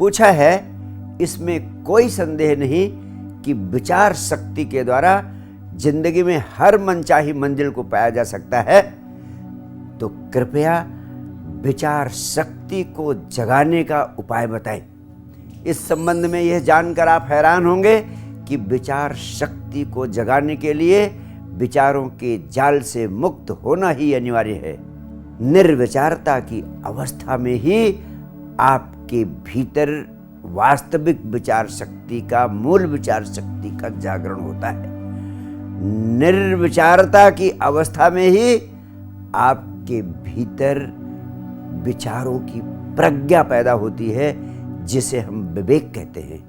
पूछा है, इसमें कोई संदेह नहीं कि विचार शक्ति के द्वारा जिंदगी में हर मनचाही मंजिल को पाया जा सकता है। तो कृपया विचार शक्ति को जगाने का उपाय बताएं। इस संबंध में यह जानकर आप हैरान होंगे कि विचार शक्ति को जगाने के लिए विचारों के जाल से मुक्त होना ही अनिवार्य है। निर्विचारता की अवस्था में ही आपके भीतर वास्तविक विचार शक्ति का, मूल विचार शक्ति का जागरण होता है। निर्विचारता की अवस्था में ही आपके भीतर विचारों की प्रज्ञा पैदा होती है, जिसे हम विवेक कहते हैं।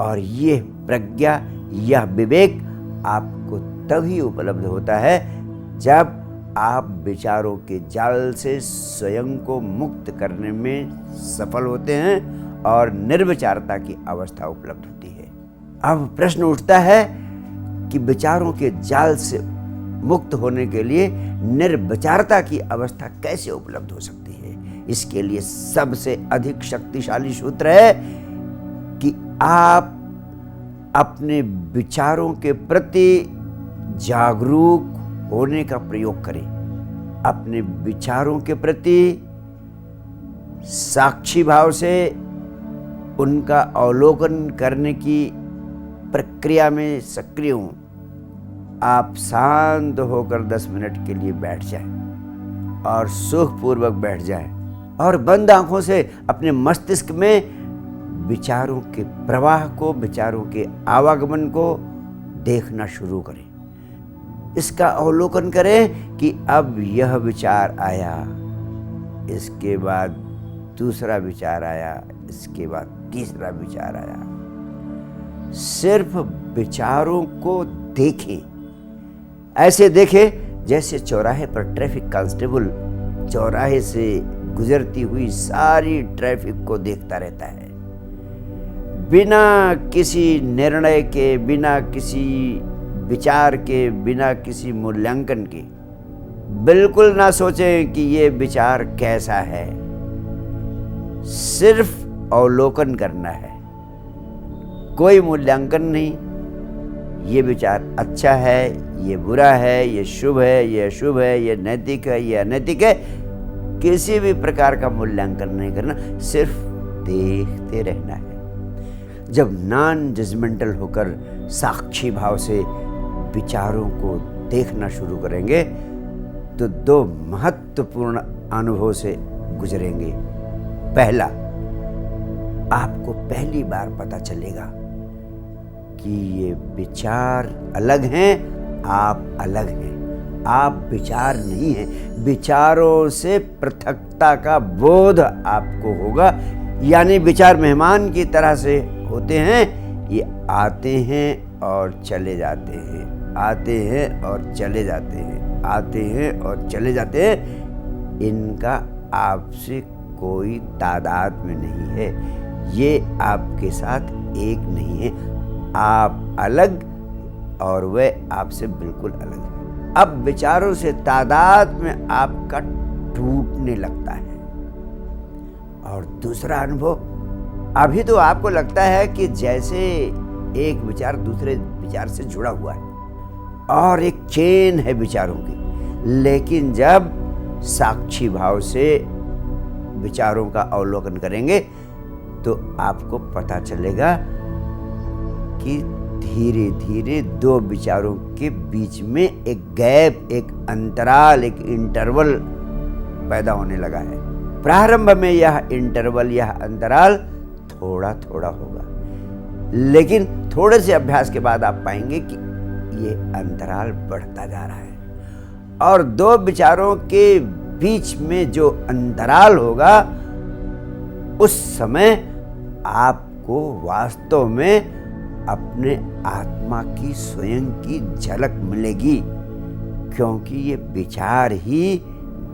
और यह प्रज्ञा, यह विवेक आपको तभी उपलब्ध होता है जब आप विचारों के जाल से स्वयं को मुक्त करने में सफल होते हैं और निर्विचारता की अवस्था उपलब्ध होती है। अब प्रश्न उठता है कि विचारों के जाल से मुक्त होने के लिए निर्विचारता की अवस्था कैसे उपलब्ध हो सकती है। इसके लिए सबसे अधिक शक्तिशाली सूत्र है कि आप अपने विचारों के प्रति जागरूक होने का प्रयोग करें। अपने विचारों के प्रति साक्षी भाव से उनका अवलोकन करने की प्रक्रिया में सक्रिय हों। आप शांत होकर 10 मिनट के लिए बैठ जाएं और सुखपूर्वक बैठ जाएं और बंद आंखों से अपने मस्तिष्क में विचारों के प्रवाह को, विचारों के आवागमन को देखना शुरू करें। इसका अवलोकन करें कि अब यह विचार आया, इसके बाद दूसरा विचार आया, इसके बाद तीसरा विचार आया। सिर्फ विचारों को देखें। ऐसे देखें जैसे चौराहे पर ट्रैफिक कांस्टेबल चौराहे से गुजरती हुई सारी ट्रैफिक को देखता रहता है, बिना किसी निर्णय के, बिना किसी विचार के, बिना किसी मूल्यांकन के। बिल्कुल ना सोचें कि ये विचार कैसा है, सिर्फ अवलोकन करना है, कोई मूल्यांकन नहीं। ये विचार अच्छा है, ये बुरा है, ये शुभ है, ये अशुभ है, ये नैतिक है, ये अनैतिक है, किसी भी प्रकार का मूल्यांकन नहीं करना, सिर्फ देखते रहना है। जब नॉन जजमेंटल होकर साक्षी भाव से विचारों को देखना शुरू करेंगे तो 2 महत्वपूर्ण अनुभव से गुजरेंगे। पहला, आपको पहली बार पता चलेगा कि ये विचार अलग हैं, आप अलग हैं। आप विचार नहीं हैं। विचारों से पृथकता का बोध आपको होगा। यानी विचार मेहमान की तरह से होते हैं, ये आते हैं और चले जाते हैं, आते हैं और चले जाते हैं, आते हैं और चले जाते हैं। इनका आपसे कोई तादाद में नहीं है। ये आपके साथ एक नहीं है। आप अलग और वह आपसे बिल्कुल अलग है। अब विचारों से तादाद में आपका टूटने लगता है। और दूसरा अनुभव, अभी तो आपको लगता है कि जैसे एक विचार दूसरे विचार से जुड़ा हुआ है और एक चेन है विचारों की। लेकिन जब साक्षी भाव से विचारों का अवलोकन करेंगे तो आपको पता चलेगा कि धीरे धीरे 2 विचारों के बीच में एक गैप, एक अंतराल, एक इंटरवल पैदा होने लगा है। प्रारंभ में यह इंटरवल, यह अंतराल थोड़ा थोड़ा होगा, लेकिन थोड़े से अभ्यास के बाद आप पाएंगे कि ये अंतराल बढ़ता जा रहा है। और 2 विचारों के बीच में जो अंतराल होगा, उस समय आपको वास्तव में अपने आत्मा की, स्वयं की झलक मिलेगी, क्योंकि ये विचार ही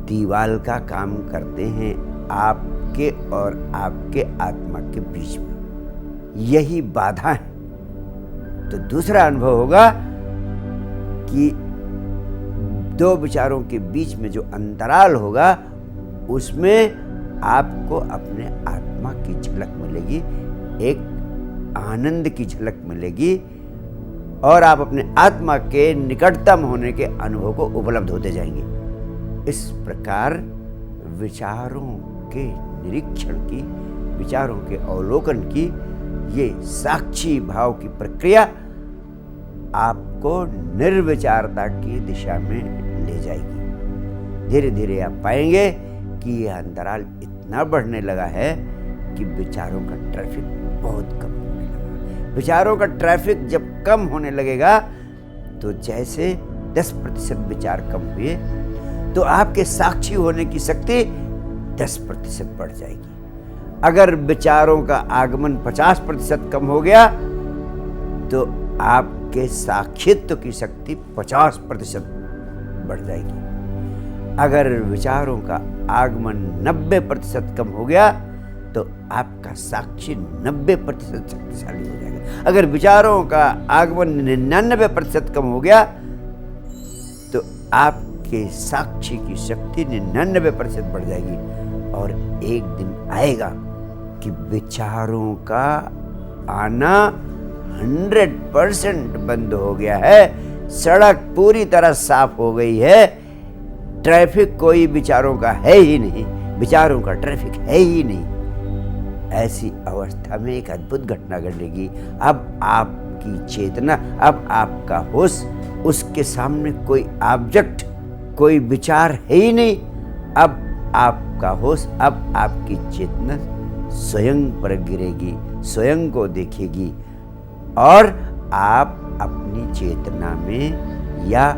दीवाल का काम करते हैं आपके और आपके आत्मा के बीच में। यही बाधा है। तो दूसरा अनुभव होगा कि 2 विचारों के बीच में जो अंतराल होगा, उसमें आपको अपने आत्मा आत्मा की झलक मिलेगी, एक आनंद की झलक मिलेगी और आप अपने आत्मा के निकटतम होने के अनुभव को उपलब्ध होते जाएंगे। इस प्रकार विचारों के निरीक्षण की, विचारों के अवलोकन की ये साक्षी भाव की प्रक्रिया आपको निर्विचारता की दिशा में ले जाएगी। धीरे धीरे आप पाएंगे कि यह अंतराल इतना बढ़ने लगा है कि विचारों का ट्रैफिक बहुत कम होने लगा। विचारों का ट्रैफिक जब कम होने लगेगा तो जैसे 10% विचार कम हुए तो आपके साक्षी होने की शक्ति 10% बढ़ जाएगी। अगर विचारों का आगमन 50% कम हो गया तो आपके साक्षित्व की शक्ति 50% बढ़ जाएगी। अगर विचारों का आगमन 90% कम हो गया तो आपका साक्षी 90% शक्तिशाली हो जाएगा। अगर विचारों का आगमन 99% कम हो गया तो आपके साक्षी की शक्ति 99% बढ़ जाएगी। और एक दिन आएगा कि विचारों का आना 100% बंद हो गया है, सड़क पूरी तरह साफ हो गई है, ट्रैफिक कोई विचारों का है ही नहीं, विचारों का ट्रैफिक है ही नहीं। ऐसी अवस्था में एक अद्भुत घटना घटेगी। अब आपकी चेतना, अब आपका होश, उसके सामने कोई ऑब्जेक्ट, कोई विचार है ही नहीं। अब आपका होश, अब आपकी चेतना स्वयं पर गिरेगी, स्वयं को देखेगी और आप अपनी चेतना में, या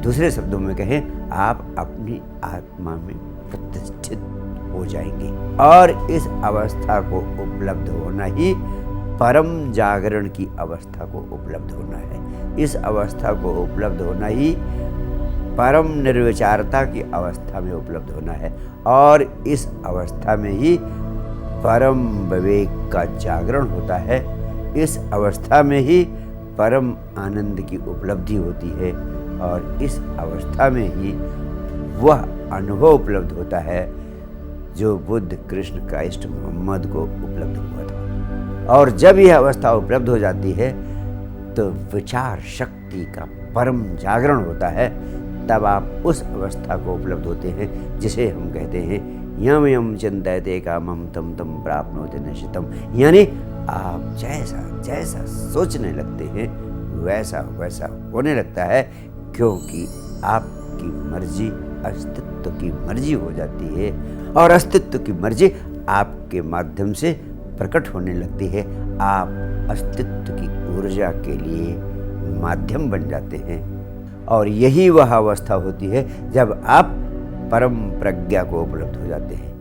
दूसरे शब्दों में कहें, आप अपनी आत्मा में प्रतिष्ठित हो जाएंगे। और इस अवस्था को उपलब्ध होना ही परम जागरण की अवस्था को उपलब्ध होना है। इस अवस्था को उपलब्ध होना ही परम निर्विचारता की अवस्था में उपलब्ध होना है। और इस अवस्था में ही परम विवेक का जागरण होता है। इस अवस्था में ही परम आनंद की उपलब्धि होती है। और इस अवस्था में ही वह अनुभव उपलब्ध होता है जो बुद्ध, कृष्ण, क्राइस्ट, मोहम्मद को उपलब्ध हुआ था। और जब यह अवस्था उपलब्ध हो जाती है तो विचार शक्ति का परम जागरण होता है। तब आप उस अवस्था को उपलब्ध होते हैं जिसे हम कहते हैं यम यम चिंतयते कामम तम तम प्राप्नोति निश्चितम। यानी आप जैसा जैसा सोचने लगते हैं वैसा वैसा होने लगता है, क्योंकि आपकी मर्जी अस्तित्व की मर्जी हो जाती है और अस्तित्व की मर्जी आपके माध्यम से प्रकट होने लगती है। आप अस्तित्व की ऊर्जा के लिए माध्यम बन जाते हैं। और यही वह अवस्था होती है जब आप परम प्रज्ञा को उपलब्ध हो जाते हैं।